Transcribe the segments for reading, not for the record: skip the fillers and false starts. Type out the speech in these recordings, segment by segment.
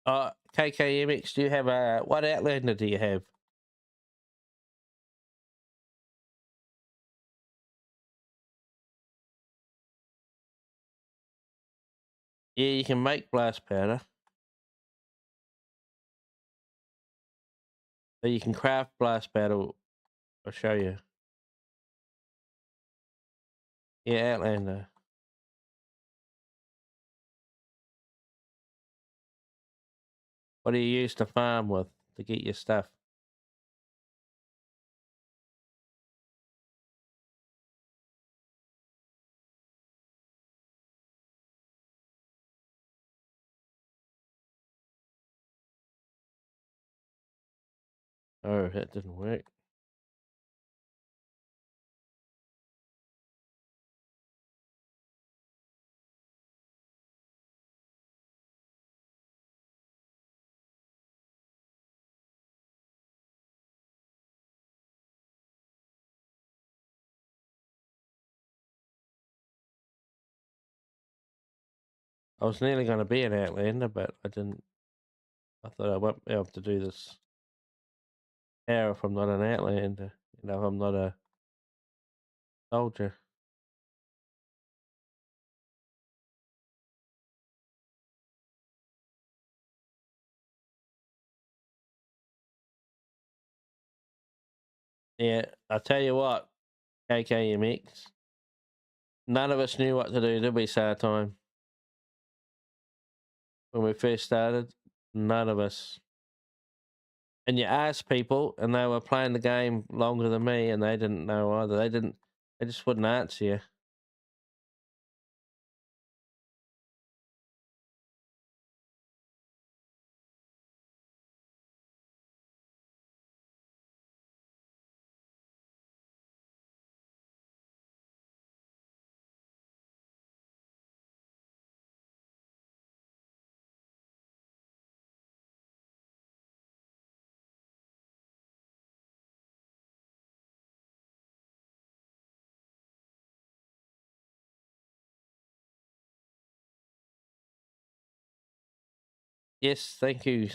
KKMX, do you have what Outlander do you have? Yeah, you can make blast powder. So you can craft blast powder. I'll show you. Yeah, Outlander. What do you use to farm with to get your stuff? Oh, that didn't work. I was nearly going to be an Outlander, but I didn't. I thought I won't be able to do this power if I'm not an Outlander. You know, if I'm not a soldier. Yeah, I tell you what, KKMX. None of us knew what to do, did we, time when we first started? None of us. And you asked people, and they were playing the game longer than me, and they didn't know either. They didn't. They just wouldn't answer you. Yes, thank you,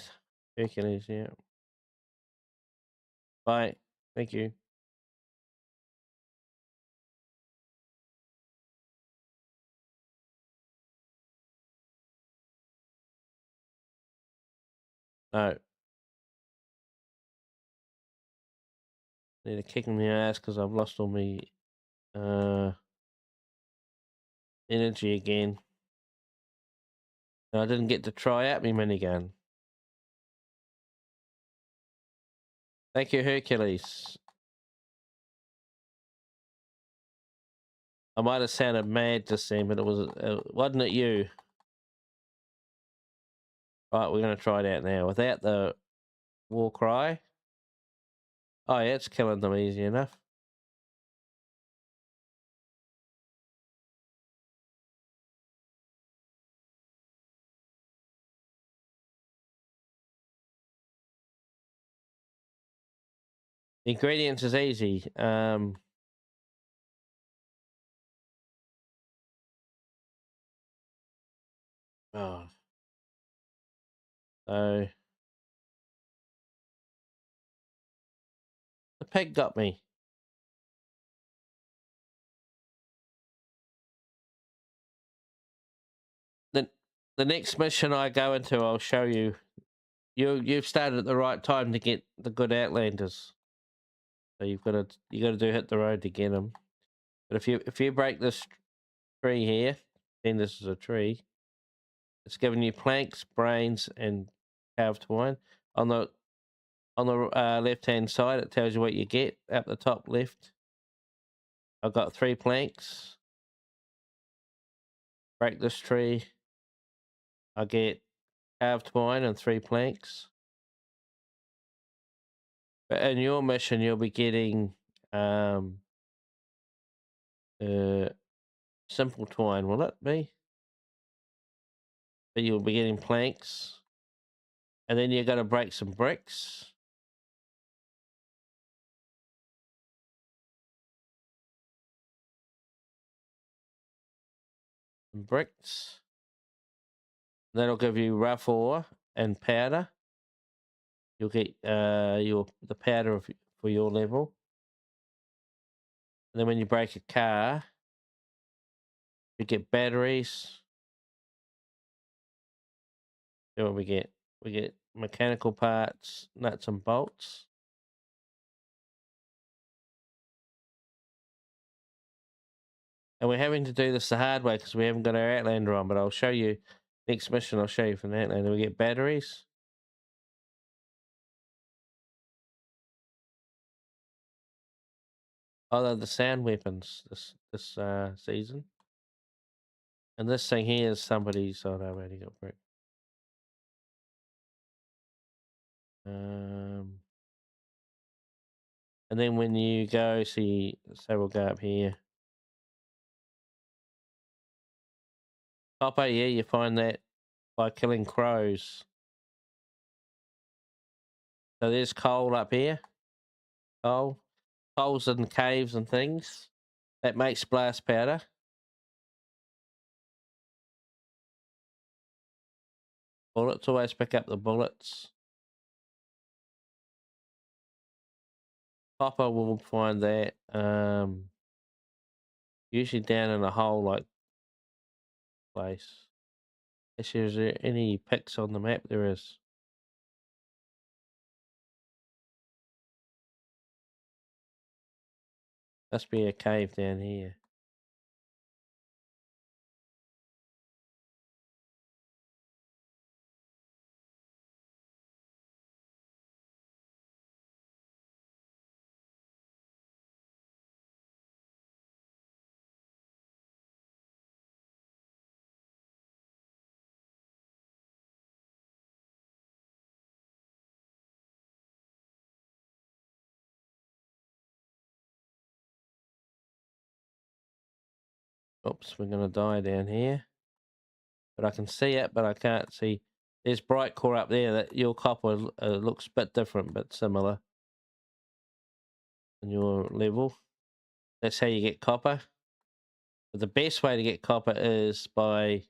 Hercules. Yeah. Bye. Thank you. No, need to kick me ass because I've lost all my energy again. And I didn't get to try out my minigun. Thank you, Hercules. I might have sounded mad just then, but it wasn't it you? Right, we're gonna try it out now without the war cry. Oh yeah, it's killing them easy enough. The ingredients is easy. Oh, so the pig got me. The the next mission I go into, I'll show you. You've started at the right time to get the good Outlanders. So you got to do hit the road to get them. But if you break this tree here, then this is a tree. It's giving you planks, brains, and carved twine. On the left hand side, it tells you what you get. Up the top left, I've got 3 planks. Break this tree, I get carved twine and 3 planks. But in your mission, you'll be getting simple twine, will it be? But you'll be getting planks, and then you're going to break some bricks. Some bricks. That'll give you rough ore, and powder. You'll get the powder for your level. And then when you break a car, you get batteries. See what we get? We get mechanical parts, nuts and bolts. And we're having to do this the hard way because we haven't got our Outlander on, but I'll show you next mission. I'll show you from the Outlander. We get batteries. Oh, they're the sound weapons this season. And this thing here is somebody's. Oh no, I've already got brick. And then when you go see, so we'll go up here. Copper, yeah, you find that by killing crows. So there's coal up here. Coal's in caves and things. That makes blast powder. Bullets, always pick up the bullets. Copper, will find that usually down in a hole like place. Actually, is there any picks on the map? There is. Must be a cave down here. Oops, we're gonna die down here. But I can see it, but I can't see. There's bright core up there. That your copper looks a bit different, but similar in your level. That's how you get copper. But the best way to get copper is by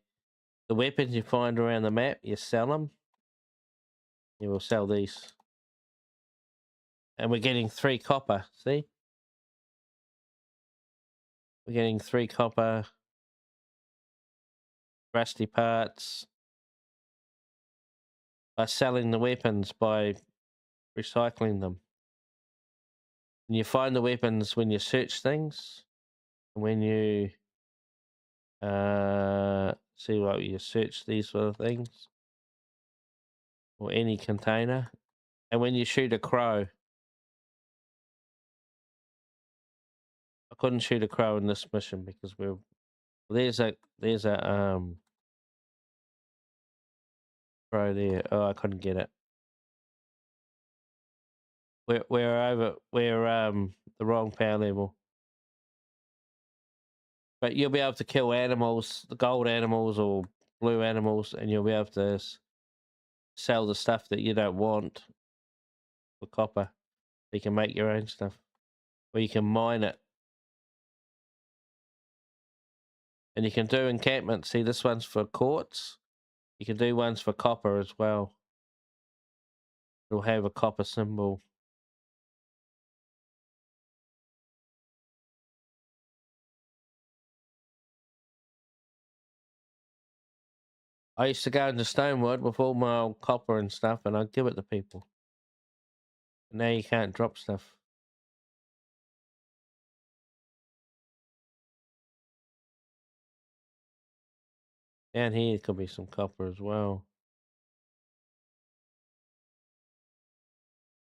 the weapons you find around the map. You sell them. You will sell these, and we're getting 3 copper. See, we're getting 3 copper. Rusty parts by selling the weapons by recycling them. And you find the weapons when you search things. When you see what you search these sort of things or any container, and when you shoot a crow, I couldn't shoot a crow in this mission because there's a crow there. Oh, I couldn't get it. We're the wrong power level. But you'll be able to kill animals, the gold animals or blue animals, and you'll be able to sell the stuff that you don't want for copper. You can make your own stuff, or you can mine it. And you can do encampments. See, this one's for quartz. You can do ones for copper as well. It'll have a copper symbol. I used to go into Stonewood with all my old copper and stuff, and I'd give it to people. And now you can't drop stuff. Down here could be some copper as well.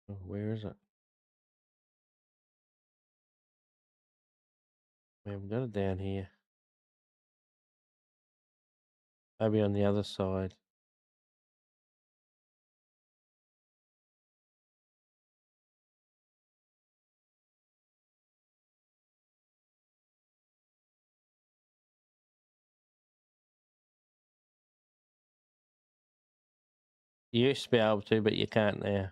Oh, where is it? We haven't got it down here. Maybe on the other side. You used to be able to, but you can't now.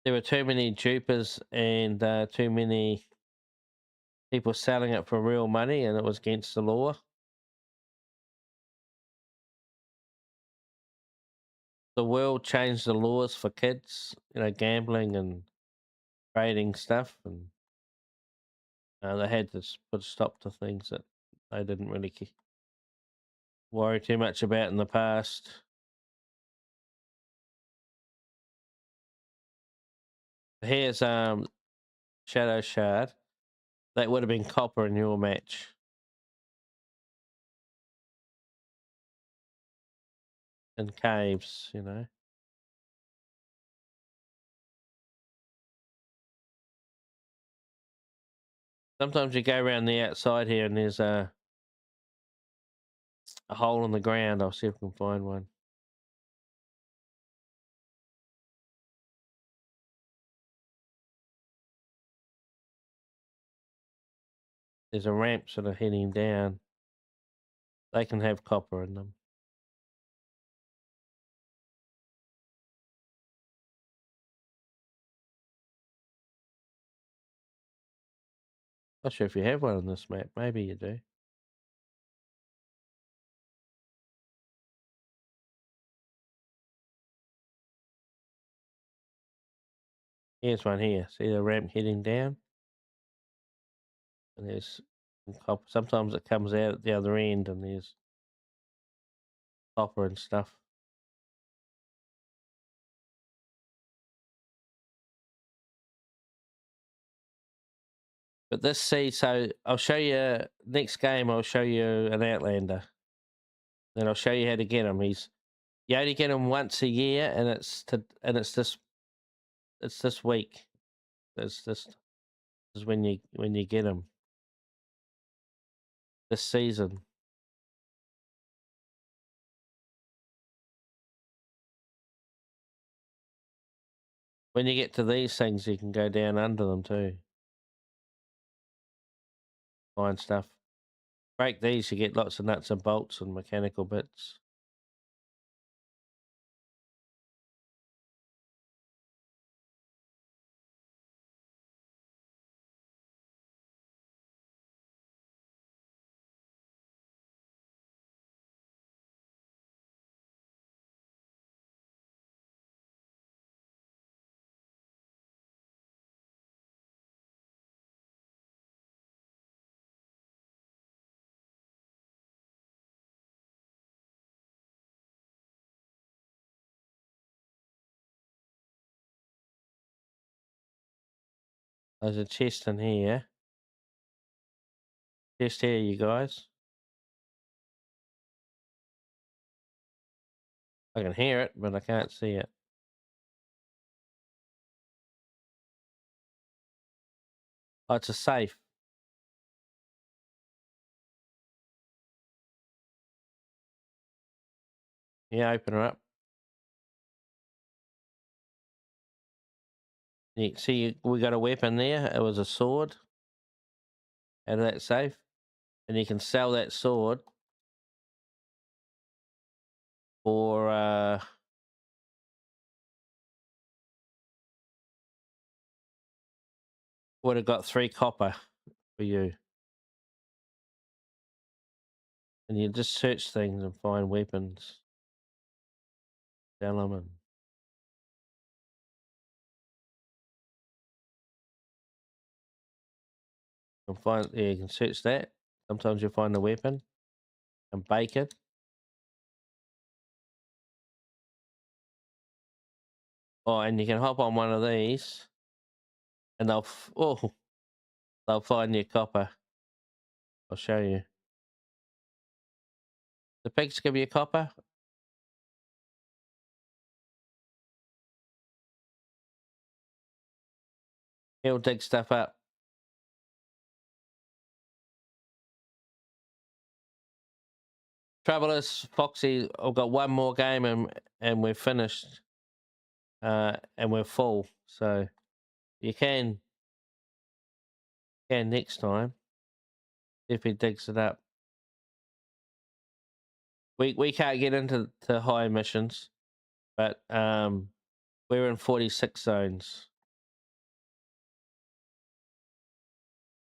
There were too many dupers and too many people selling it for real money, and it was against the law. the world changed the laws for kids, gambling and trading stuff, and they had to put a stop to things that they didn't really worry too much about in the past. Here's Shadow Shard. That would have been copper in your match. In caves, Sometimes you go around the outside here and there's a hole in the ground. I'll see if I can find one. There's a ramp sort of heading down. They can have copper in them. Not sure if you have one on this map. Maybe you do. Here's one here. See the ramp heading down? And there's copper. Sometimes it comes out at the other end and there's copper and stuff. But this so I'll show you next game. I'll show you an Outlander. Then I'll show you how to get him. You only get him once a year, and it's this week. This is when you get him this season. When you get to these things, you can go down under them too. Find stuff. Break these, you get lots of nuts and bolts and mechanical bits. There's a chest in here. Chest here, you guys. I can hear it, but I can't see it. Oh, it's a safe. Yeah, open her up. You see, we got a weapon there. It was a sword out of that safe, and you can sell that sword for would have got 3 copper for you. And you just search things and find weapons, sell them, and you can search that. Sometimes you'll find a weapon and bake it. Oh, and you can hop on one of these, and they'll find your copper. I'll show you. The pigs give you copper. He'll dig stuff up. Trouble is, Foxy, I've got one more game and we're finished. And we're full. So you can next time if he digs it up. We can't get into high missions, but we're in 46 zones.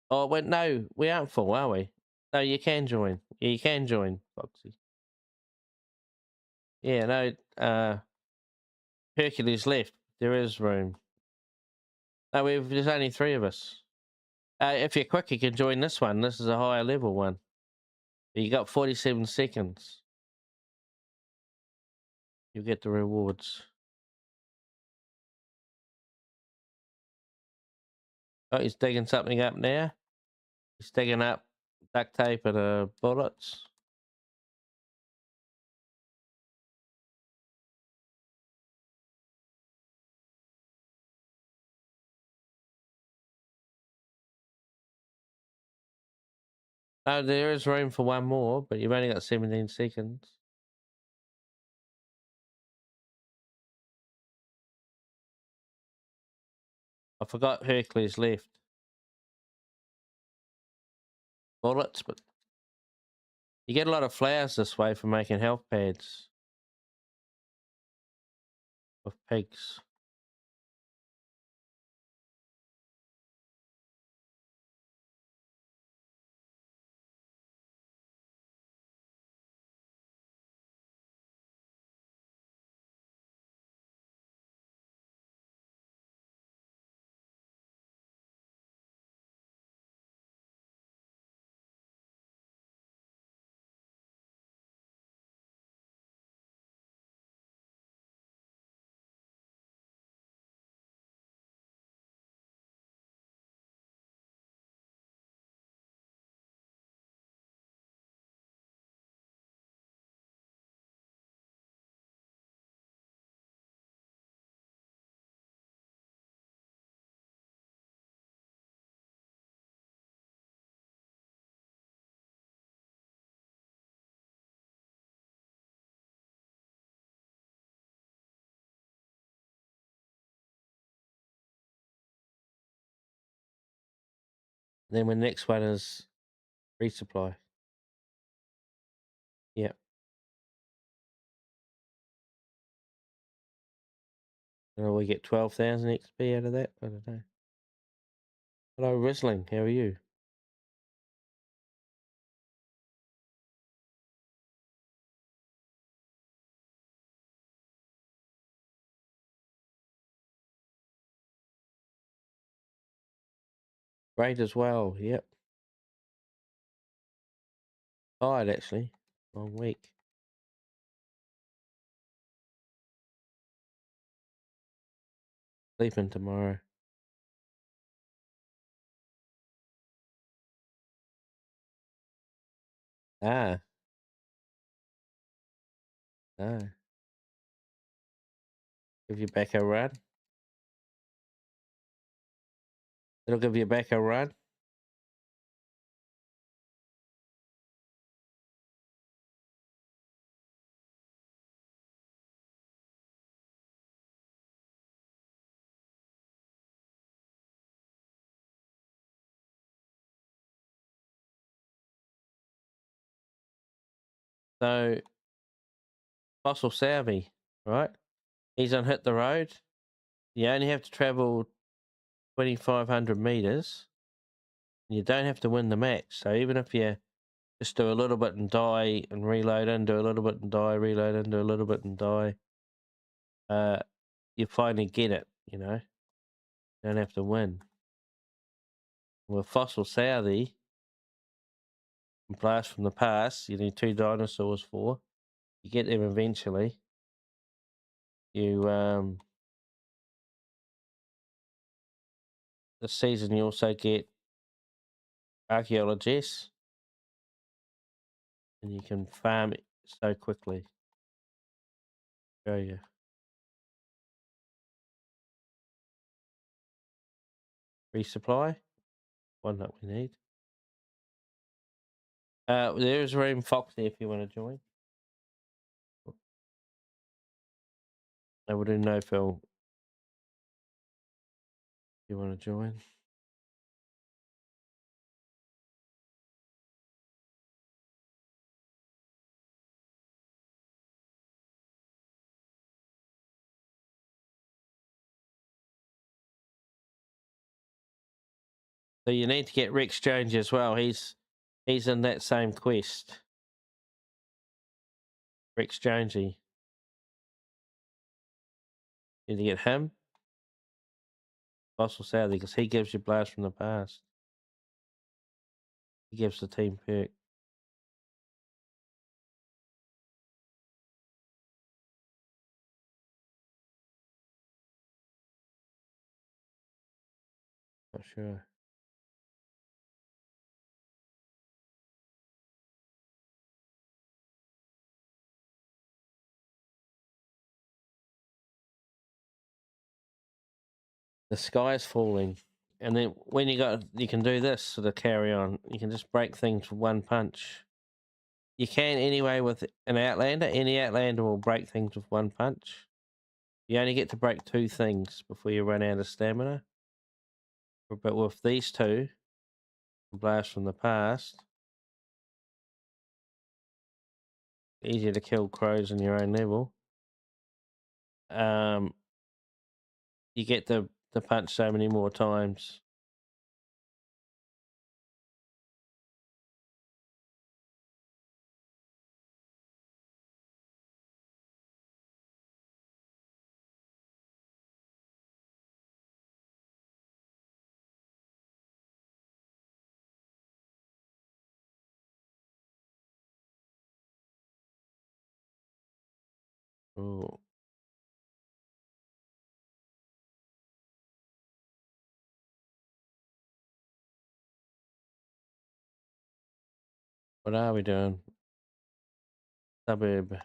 Oh wait, no, we aren't full, are we? No, you can join. Yeah, you can join, Foxy. Yeah, no. Hercules left. There is room. No, there's only 3 of us. If you're quick, you can join this one. This is a higher level one. You got 47 seconds. You get the rewards. Oh, he's digging something up now. He's digging up duct tape and bullets. Oh, there is room for one more, but you've only got 17 seconds. I forgot Hercules left. Bullets, but you get a lot of flowers this way for making health pads with pigs. And then the next one is resupply. Yep. And we get 12,000 XP out of that. I don't know. Hello, Rizzling. How are you? Great as well. Yep. Tired actually. Long week. Sleeping tomorrow. Ah. No. Give you back a run. It'll give you back a run. So Fossil Savvy, right? He's on Hit the Road. You only have to travel 2,500 meters. And you don't have to win the match. So even if you just do a little bit and die and reload and do a little bit and die, reload and do a little bit and die, you finally get it, you know? You don't have to win. With Fossil Savvy and Blast from the Past, you need 2 dinosaurs for. You get them eventually. You this season you also get Archaeologists, and you can farm it so quickly. Show you. Resupply, one that we need. There's room Foxy if you want to join. I would do no Phil. If you want to join. So you need to get Rex Jones as well. He's in that same quest. Rex Jonesy. Did you get him? Fossil Southey, because he gives you Blast from the Past. He gives the team perk. Not sure. The sky's falling. And then when you can do this sort of carry on. You can just break things with one punch. You can anyway with an Outlander. Any Outlander will break things with one punch. You only get to break two things before you run out of stamina. But with these two, Blast from the Past, easier to kill crows in your own level. You get the punch so many more times. Ooh. What are we doing? Suburb.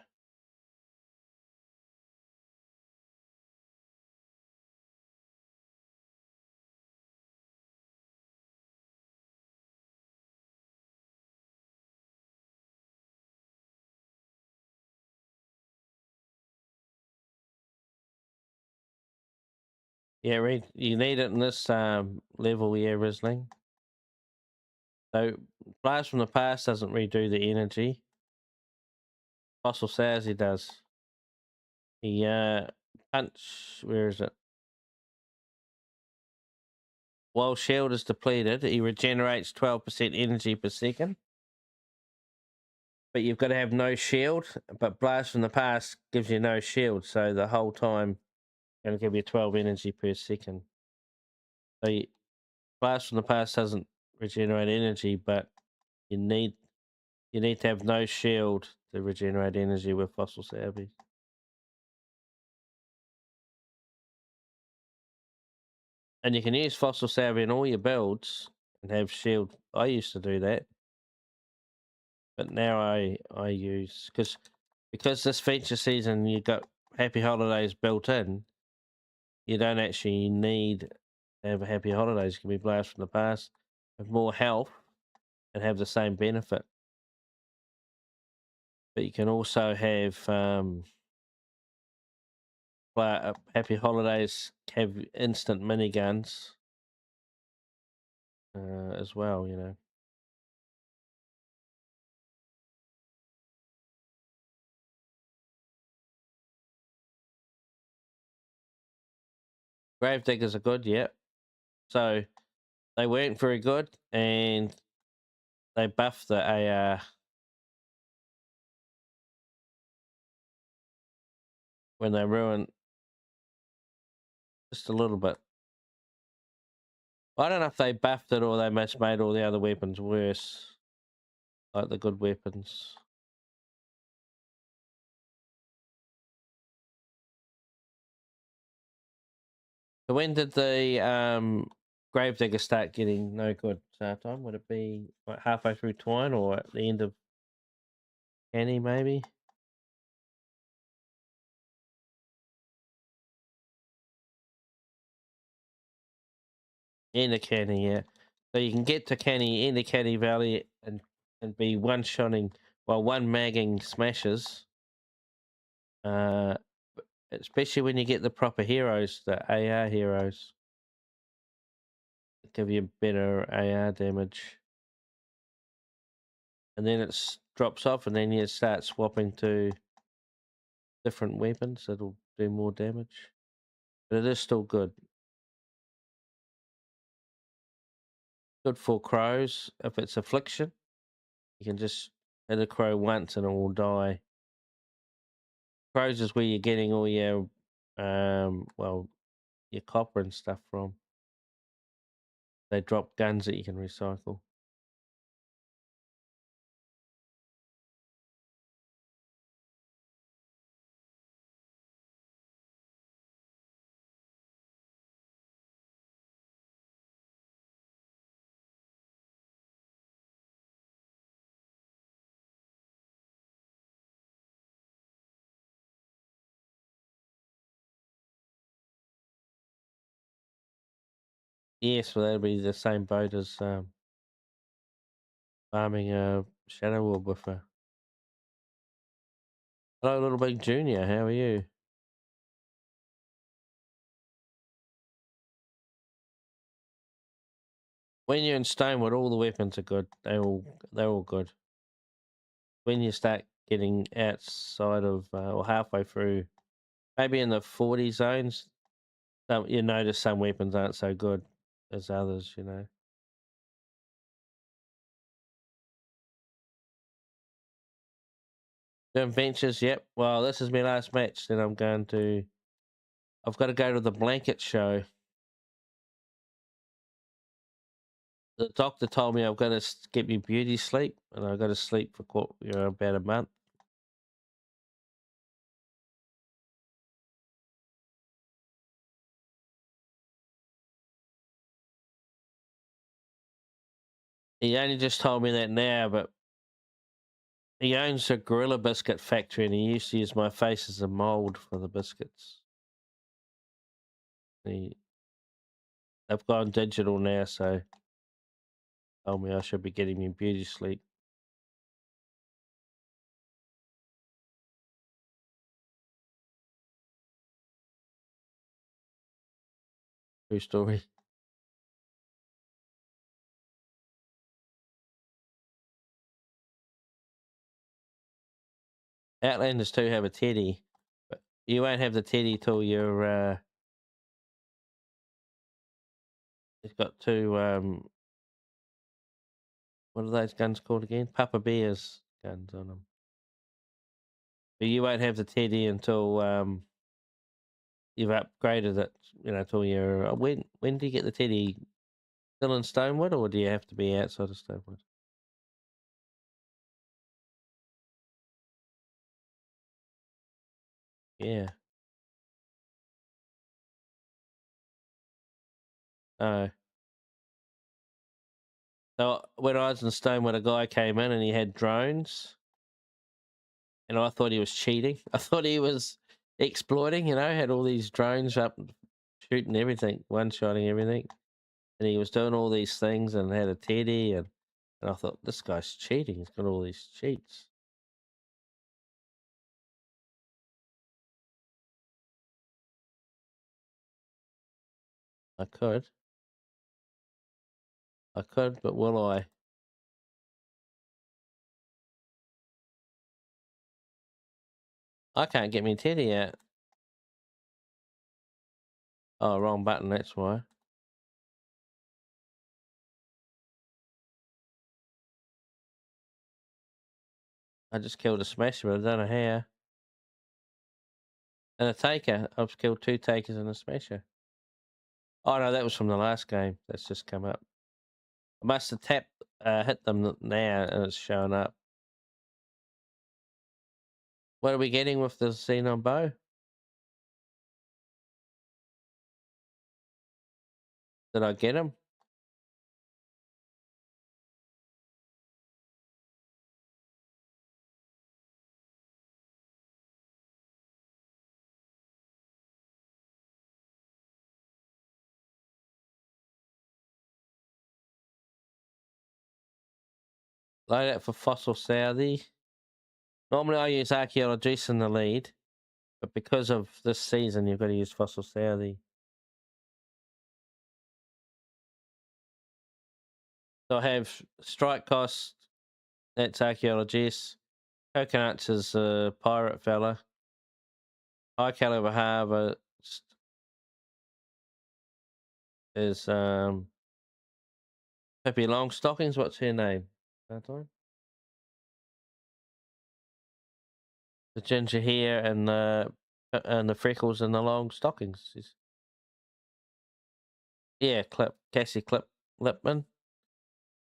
Yeah, you need it in this level here, Rizzling. So Blast from the Past doesn't redo the energy. Fossil Sassy does. He punch, where is it? While shield is depleted, he regenerates 12% energy per second. But you've got to have no shield. But Blast from the Past gives you no shield, so the whole time it'll give you 12 energy per second. So Blast from the Past doesn't regenerate energy, but you need to have no shield to regenerate energy with Fossil Savvy. And you can use Fossil Savvy in all your builds and have shield. I used to do that, but now I use because this feature season you got Happy Holidays built in. You don't actually need to have a Happy Holidays. You can be Blast from the Past, have more health, and have the same benefit. But you can also have Happy Holidays have instant miniguns as well. You know. Gravediggers are good, yeah. So they weren't very good, and they buffed the AR when they ruined just a little bit. I don't know if they buffed it or they just made all the other weapons worse, like the good weapons. So when did the Gravedigger start getting no good start time? Would it be like halfway through Twine or at the end of Annie, maybe? End of Canny, yeah. So you can get to Canny, end of Canny Valley, and be one-shotting, well, one-magging smashes. Especially when you get the proper heroes, the AR heroes. Give you better AR damage. And then it drops off, and then you start swapping to different weapons that'll do more damage. But it is still good. Good for crows. If it's affliction, you can just hit a crow once and it will die. Crows is where you're getting all your well, your copper and stuff from. They drop guns that you can recycle. Yes, well, that'll be the same boat as farming a shadow orb buffer. Hello, Little Big Junior. How are you? When you're in Stonewood, all the weapons are good. They're all good. When you start getting outside of or halfway through, maybe in the 40 zones, you notice some weapons aren't so good as others. You know. Doing ventures, yep. Well, this is my last match. Then I've got to go to the blanket show. The doctor told me I've got to get me beauty sleep, and I've got to sleep for about a month. He only just told me that now, but he owns a Gorilla Biscuit factory, and he used to use my face as a mold for the biscuits. They've gone digital now, so told me I should be getting me beauty sleep. True story. Outlanders too have a teddy, but you won't have the teddy till you're. It's got two. What are those guns called again? Papa Bear's guns on them. But you won't have the teddy until you've upgraded it. You know, till you're. When do you get the teddy? Still in Stonewood, or do you have to be outside of Stonewood? Yeah. Oh. So when I was in Stonewood, a guy came in and he had drones, and I thought he was cheating. I thought he was exploiting. You know, had all these drones up, shooting everything, one shotting everything, and he was doing all these things and had a teddy, and I thought this guy's cheating. He's got all these cheats. I could. I could, but will I? I can't get my teddy out. Oh, wrong button, that's why. I just killed a smasher, but I don't know how. And a taker. I've killed two takers and a smasher. Oh no, that was from the last game. That's just come up. I must have hit them now, and it's showing up. What are we getting with the xenon bow? Did I get him? Load out for Fossil Southie. Normally I use Archaeologist in the lead, but because of this season, you've got to use Fossil Southie. So I have strike cost. That's Archaeologist. Coconuts is a pirate fella. High caliber harvest is Pippi Longstockings. What's her name? That time? The ginger hair and and the freckles and the long stockings. Yeah, Cassie Lipman,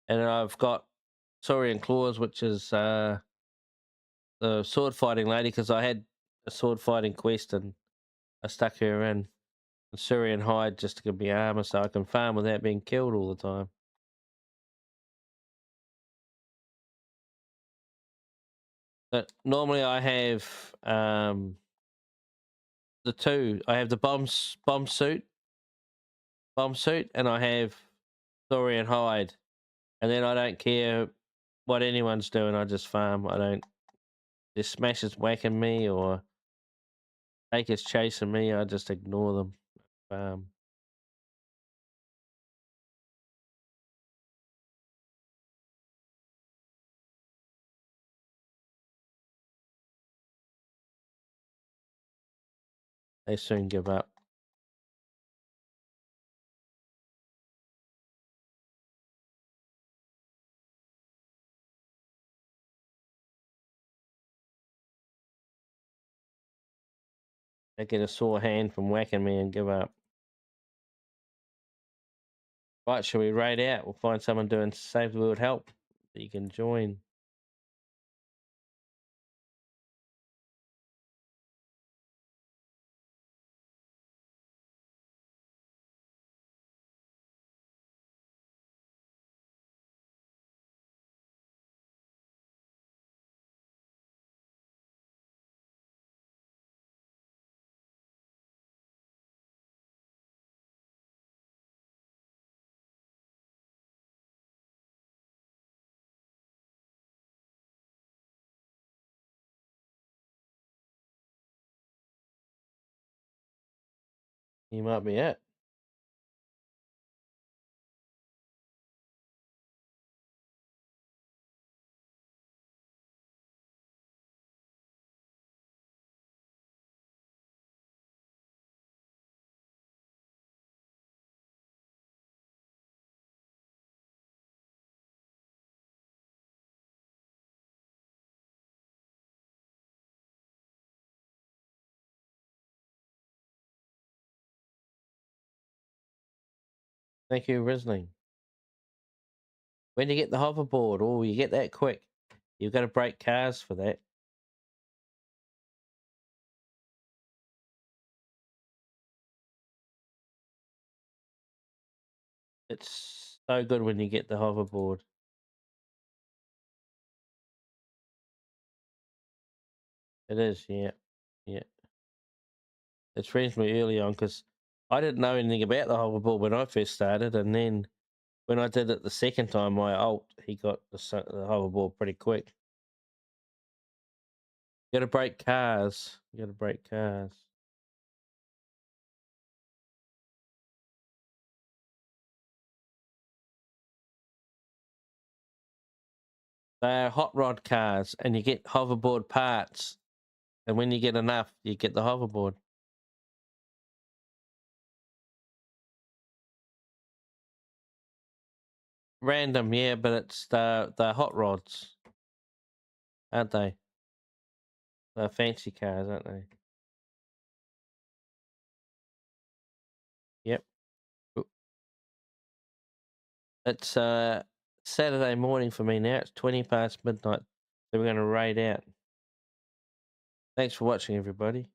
and I've got Saurian Claws, which is the sword fighting lady, because I had a sword fighting quest and I stuck her in. And Syrian hide just to give me armor so I can farm without being killed all the time. But normally I have the two. I have the bomb suit, and I have Saurian hide. And then I don't care what anyone's doing. I just farm. I don't. If Smash is whacking me or Take is chasing me, I just ignore them. They soon give up. They get a sore hand from whacking me and give up. Right, shall we raid out? We'll find someone doing Save the World Help that you can join. You might be it. Thank you, Risling. When you get the hoverboard, oh, you get that quick. You've got to break cars for that. It's so good when you get the hoverboard. It is, yeah. Yeah. It's reasonably early on because I didn't know anything about the hoverboard when I first started, and then when I did it the second time, my alt, he got the hoverboard pretty quick. You got to break cars. You got to break cars. They're hot rod cars, and you get hoverboard parts. And when you get enough, you get the hoverboard. Random, yeah, but it's the hot rods, aren't they? They're fancy cars, aren't they? Yep. It's Saturday morning for me now. It's 20 past midnight. So we're going to raid out. Thanks for watching, everybody.